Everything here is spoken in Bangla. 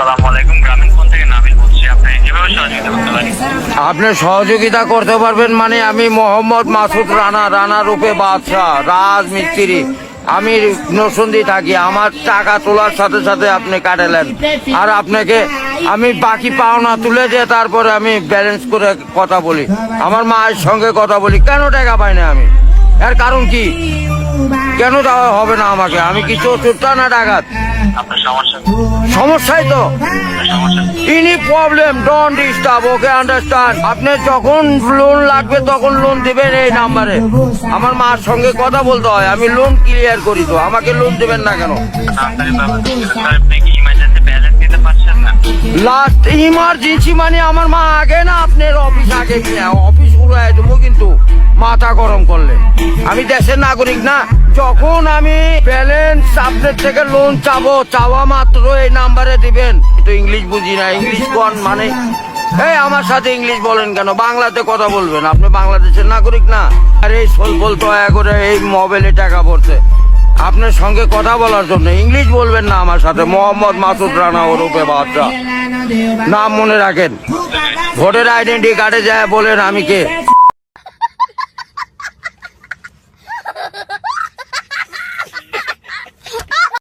আসসালামু আলাইকুম, গ্রামীণ ফোন থেকে নাবিল বলছি। আপনি কিভাবে সহযোগিতা করতে পারেন? আপনি সহযোগিতা করতে পারবেন মানে আমি মোহাম্মদ মাসুদ রানা রূপে বাদশাহ রাজমিস্ত্রি। আমি নরসিংদী থাকি। আমার টাকা তোলার সাথে সাথে আপনি কাটালেন, আর আপনাকে আমি বাকি পাওনা তুলে দিয়ে তারপরে আমি ব্যালেন্স করে কথা বলি। আমার মায়ের সঙ্গে কথা বলি, কেন টাকা পাই না আমি? এর কারণ কি? কেন দেওয়া হবে না আমাকে? আমি কি চোরটা না ডাকাত? আপনার সমস্যা সমস্যাই তো সমস্যা any problem don't disturb, okay understand. আপনি যখন লোন লাগবে তখন লোন দিবেন এই নাম্বারে। আমার মার সঙ্গে কথা বলতে হয়, আমি লোন ক্লিয়ার করি। তো আমাকে লোন দিবেন না কেন? তাড়াতাড়িভাবে স্যার, আপনি কি ইমার্জেন্সি ব্যালেন্স দিতে পারছেন না? লাস্ট ইমার্জেন্সি মানে আমার মা আগে না আপনার অফিস আগে কিনা অফিস উড়াই দেবো কিন্তু মাথা গরম করলে। আমি দেশের নাগরিক না। যখন আমি ব্যালেন্স আপনার থেকে লোন চাওয়া মাত্র এই নাম্বারে দিবেন। তো ইংলিশ বুঝি না, ইংলিশ কোন মানে এই আমার সাথে ইংলিশ বলেন কেন? বাংলাতে কথা বলবেন। আপনি বাংলাদেশের নাগরিক না? আর এই বলতো করে এই মোবাইলে টাকা পড়ছে আপনার সঙ্গে কথা বলার জন্য। ইংলিশ বলবেন না আমার সাথে। মোহাম্মদ মাসুদ রানা ওরূপে বাদশাহ, নাম মনে রাখেন। ভোটার আইডেন্টি কার্ডে যায় বলেন আমি কে।